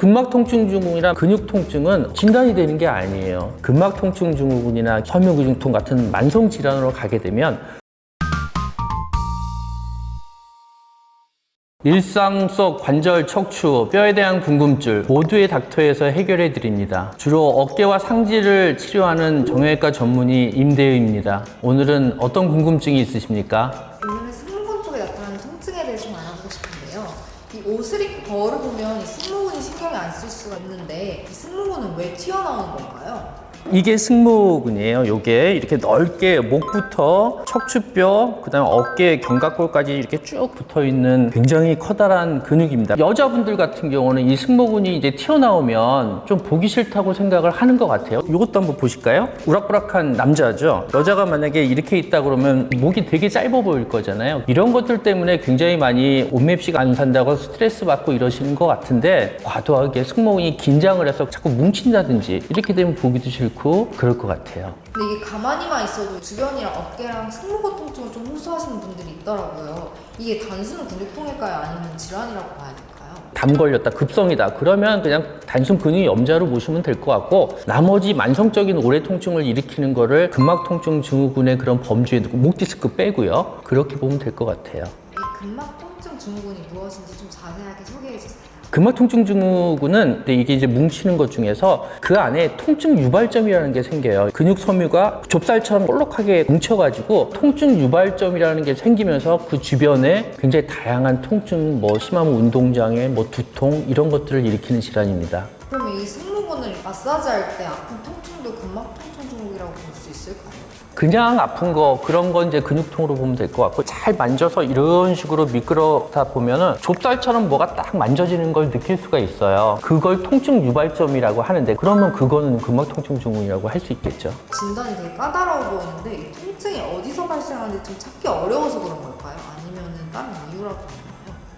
근막 통증 증후군이나 근육 통증은 진단이 되는 게 아니에요. 근막 통증 증후군이나 섬유근육통 같은 만성 질환으로 가게 되면 일상 속 관절, 척추, 뼈에 대한 궁금증 모두의 닥터에서 해결해 드립니다. 주로 어깨와 상지를 치료하는 정형외과 전문의 임대유입니다. 오늘은 어떤 궁금증이 있으십니까? 오늘은 승모근 쪽에 나타나는 통증에 대해 좀 알아보고 싶은데요. 이 옷을 입고 걸어보면 이 승모근이 신경이 안 쓸 수가 있는데 이 승모근은 왜 튀어나오는 건가요? 이게 승모근이에요. 요게 이렇게 넓게 목부터 척추뼈, 그다음에 어깨 견갑골까지 이렇게 쭉 붙어 있는 굉장히 커다란 근육입니다. 여자분들 같은 경우는 이 승모근이 이제 튀어나오면 좀 보기 싫다고 생각을 하는 것 같아요. 이것도 한번 보실까요? 우락부락한 남자죠. 여자가 만약에 이렇게 있다 그러면 목이 되게 짧아 보일 거잖아요. 이런 것들 때문에 굉장히 많이 옷맵시가 안 산다고 스트레스 받고 이러시는 것 같은데, 과도하게 승모근이 긴장을 해서 자꾸 뭉친다든지 이렇게 되면 보기도 싫고 그럴 것 같아요. 근데 이게 가만히만 있어도 주변이랑 어깨랑 승모근 통증을 좀 호소하시는 분들이 있더라고요. 이게 단순 근육통일까요? 아니면 질환이라고 봐야 될까요? 담 걸렸다, 급성이다, 그러면 그냥 단순 근육 염좌로 보시면 될 것 같고, 나머지 만성적인 오래 통증을 일으키는 거를 근막 통증 증후군의 그런 범주에 두고 목 디스크 빼고요, 그렇게 보면 될 것 같아요. 이 근막 통증 증후군이 무엇인지 좀 자세하게 소개해 주세요. 근막 통증 증후군은 이게 이제 뭉치는 것 중에서 그 안에 통증 유발점이라는 게 생겨요. 근육 섬유가 좁쌀처럼 볼록하게 뭉쳐가지고 통증 유발점이라는 게 생기면서 그 주변에 굉장히 다양한 통증, 심하면 운동장애, 두통 이런 것들을 일으키는 질환입니다. 그럼 이 승모근을 마사지할 때 아픈 통증도 근막 통증 증후군이라고 볼 수 있을까요? 그냥 아픈 거, 그런 건 이제 근육통으로 보면 될 것 같고, 잘 만져서 이런 식으로 미끄러다 보면은 좁쌀처럼 뭐가 딱 만져지는 걸 느낄 수가 있어요. 그걸 통증 유발점이라고 하는데, 그러면 그거는 근막 통증 증후군이라고 할 수 있겠죠. 진단이 되게 까다로워 보이는데 이 통증이 어디서 발생하는지 좀 찾기 어려워서 그런 걸까요? 아니면 다른 이유라고 하나요?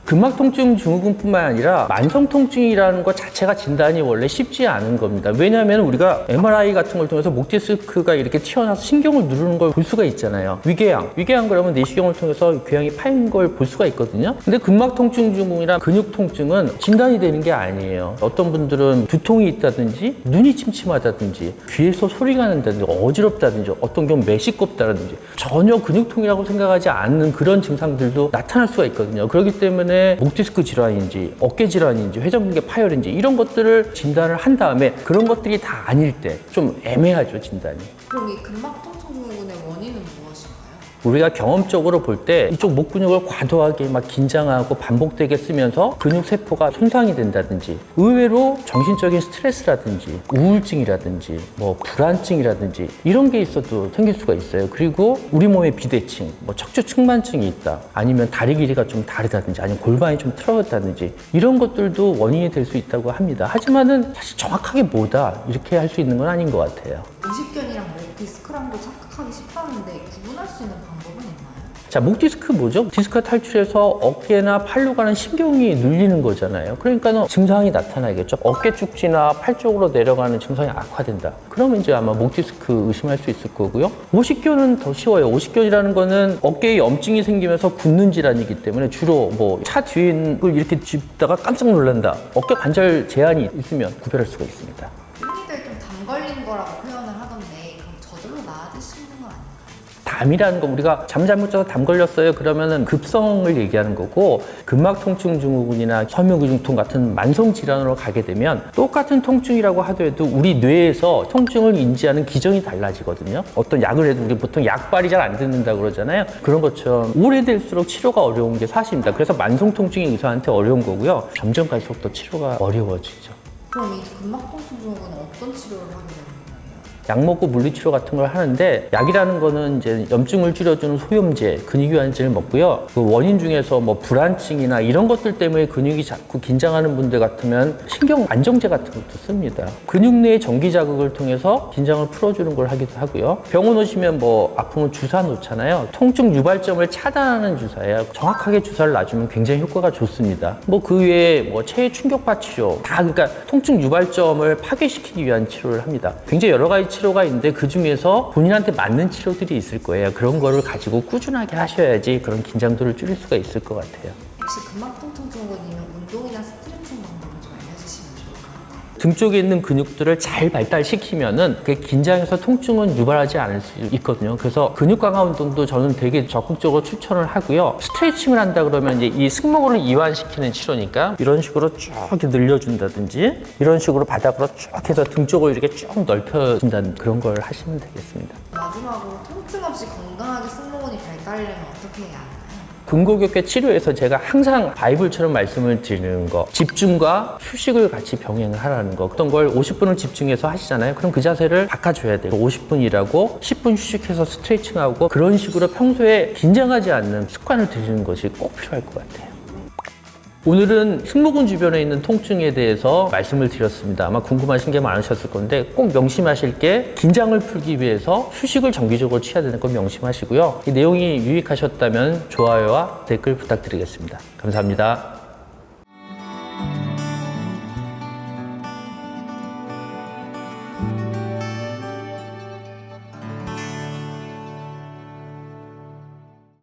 근막 통증 증후군뿐만 아니라 만성 통증이라는 것 자체가 진단이 원래 쉽지 않은 겁니다. 왜냐하면 우리가 MRI 같은 걸 통해서 목 디스크가 이렇게 튀어나와서 신경을 누르는 걸 볼 수가 있잖아요. 위궤양 그러면 내시경을 통해서 궤양이 파인 걸 볼 수가 있거든요. 근데 근막 통증 증후군이나 근육 통증은 진단이 되는 게 아니에요. 어떤 분들은 두통이 있다든지 눈이 침침하다든지 귀에서 소리가 난다든지 어지럽다든지 어떤 경우 메시껍다든지 전혀 근육통이라고 생각하지 않는 그런 증상들도 나타날 수가 있거든요. 그렇기 때문에 목 디스크 질환인지 어깨 질환인지 회전근개 파열인지 이런 것들을 진단을 한 다음에 그런 것들이 다 아닐 때 좀 애매하죠, 진단이. 그럼 이 근막 통증 증후군의 원인은 무엇인가요? 우리가 경험적으로 볼 때 이쪽 목 근육을 과도하게 막 긴장하고 반복되게 쓰면서 근육 세포가 손상이 된다든지, 의외로 정신적인 스트레스라든지 우울증이라든지 불안증이라든지 이런 게 있어도 생길 수가 있어요. 그리고 우리 몸에 비대칭, 척추 측만증이 있다, 아니면 다리 길이가 좀 다르다든지, 아니면 골반이 좀 틀어졌다든지 이런 것들도 원인이 될 수 있다고 합니다. 하지만은 사실 정확하게 뭐다 이렇게 할 수 있는 건 아닌 것 같아요. 이식견이랑 목 디스크랑도 착각하기 쉽다는데 구분할 수 있는 방법은 있나요? 자, 목 디스크 뭐죠? 디스크가 탈출해서 어깨나 팔로 가는 신경이 눌리는 거잖아요. 그러니까 증상이 나타나겠죠. 어깨 쪽지나 팔 쪽으로 내려가는 증상이 악화된다. 그러면 이제 아마 목 디스크 의심할 수 있을 거고요. 오십견은 더 쉬워요. 오십견이라는 거는 어깨에 염증이 생기면서 붓는 질환이기 때문에 주로 차 뒤에 걸 이렇게 짚다가 깜짝 놀란다, 어깨 관절 제한이 있으면 구별할 수가 있습니다. 흔히들 좀 담 걸린 거라고 표현을 하던데 그럼 저절로 나아질 수 있는 건 아닌가요? 담이라는 거, 우리가 잠 잘못 자서 담 걸렸어요 그러면은 급성을 얘기하는 거고, 근막 통증 증후군이나 섬유근육통 같은 만성 질환으로 가게 되면 똑같은 통증이라고 하더라도 우리 뇌에서 통증을 인지하는 기전이 달라지거든요. 어떤 약을 해도 우리 보통 약발이 잘 안 듣는다 그러잖아요. 그런 것처럼 오래될수록 치료가 어려운 게 사실입니다. 그래서 만성 통증이 의사한테 어려운 거고요. 점점 갈수록 더 치료가 어려워지죠. 그럼 이 근막 통증 증후군은 어떤 치료를 하게 되는 거예요? 약 먹고 물리치료 같은 걸 하는데, 약이라는 거는 이제 염증을 줄여주는 소염제, 근육이완제를 먹고요. 그 원인 중에서 불안증이나 이런 것들 때문에 근육이 자꾸 긴장하는 분들 같으면 신경 안정제 같은 것도 씁니다. 근육 내의 전기 자극을 통해서 긴장을 풀어주는 걸 하기도 하고요. 병원 오시면 아프면 주사 놓잖아요. 통증 유발점을 차단하는 주사예요. 정확하게 주사를 놔주면 굉장히 효과가 좋습니다. 그 외에 체외 충격파 치료, 다 그러니까 통증 유발점을 파괴시키기 위한 치료를 합니다. 굉장히 여러 가지 치료가 있는데 그 중에서 본인한테 맞는 치료들이 있을 거예요. 그런 거를 가지고 꾸준하게 하셔야지 그런 긴장도를 줄일 수가 있을 것 같아요. 혹시 근막 통증 증후군이면 운동이나 스트레칭 방법을 좀 알려주시면 좋을 것 같아요. 등 쪽에 있는 근육들을 잘 발달시키면은 그게 긴장해서 통증은 유발하지 않을 수 있거든요. 그래서 근육 강화 운동도 저는 되게 적극적으로 추천을 하고요. 스트레칭을 한다 그러면 이제 이 승모근을 이완시키는 치료니까 이런 식으로 쭉 이렇게 늘려준다든지 이런 식으로 바닥으로 쭉 해서 등 쪽을 이렇게 쭉 넓혀준다는 그런 걸 하시면 되겠습니다. 마지막으로 통증 없이 건강하게 승모근이 발달하려면 어떻게 해야 하나요? 근고격계 치료에서 제가 항상 바이블처럼 말씀을 드리는 거, 집중과 휴식을 같이 병행을 하라는 거. 어떤 걸 50분을 집중해서 하시잖아요. 그럼 그 자세를 바꿔줘야 돼요. 50분 일하고 10분 휴식해서 스트레칭하고 그런 식으로 평소에 긴장하지 않는 습관을 들이는 것이 꼭 필요할 것 같아요. 오늘은 승모근 주변에 있는 통증에 대해서 말씀을 드렸습니다. 아마 궁금하신 게 많으셨을 건데 꼭 명심하실 게 긴장을 풀기 위해서 휴식을 정기적으로 취해야 되는 건 명심하시고요. 이 내용이 유익하셨다면 좋아요와 댓글 부탁드리겠습니다. 감사합니다.